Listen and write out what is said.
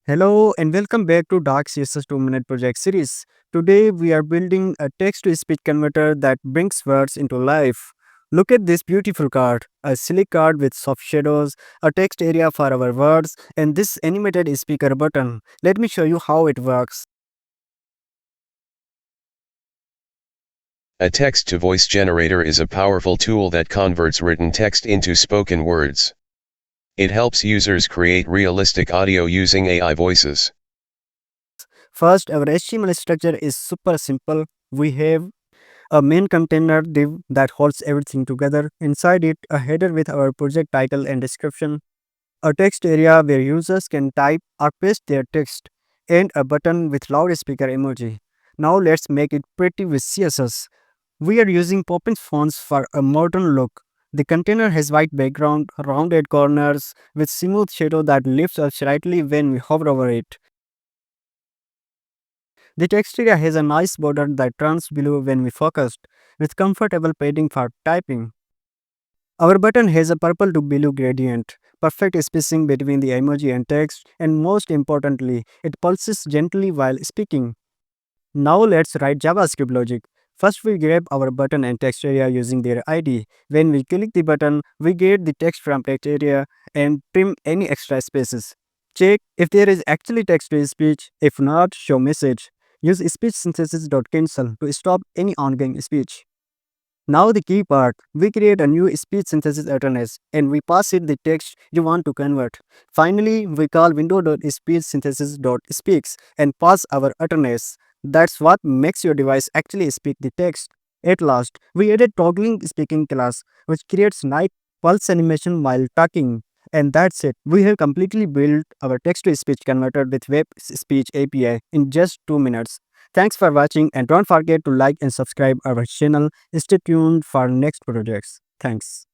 Hello and welcome back to Dark CSS 2-minute project series. Today we are building a text-to-speech converter that brings words into life. Look at this beautiful card, a silly card with soft shadows, a text area for our words, and this animated speaker button. Let me show you how it works. A text-to-voice generator is a powerful tool that converts written text into spoken words. It helps users create realistic audio using AI voices. First, our HTML structure is super simple. We have a main container div that holds everything together. Inside it, a header with our project title and description, a text area where users can type or paste their text, and a button with loudspeaker emoji. Now let's make it pretty with CSS. We are using Poppins fonts for a modern look. The container has white background, rounded corners with smooth shadow that lifts up slightly when we hover over it. The text area has a nice border that turns blue when we focus, with comfortable padding for typing. Our button has a purple to blue gradient, perfect spacing between the emoji and text, and most importantly, it pulses gently while speaking. Now let's write JavaScript logic. First we grab our button and text area using their ID. When we click the button, we get the text from text area and trim any extra spaces. Check if there is actually text to speech. If not, show message. Use speech synthesis.cancel to stop any ongoing speech. Now the key part, we create a new speech synthesis address and we pass it the text you want to convert. Finally, we call window.speechsynthesis.speaks and pass our address. That's what makes your device actually speak the text. At last, we added toggling speaking class which creates nice pulse animation while talking. And that's it. We have completely built our text-to-speech converter with Web Speech API in just 2 minutes. Thanks for watching and don't forget to like and subscribe our channel. Stay tuned for next projects. Thanks.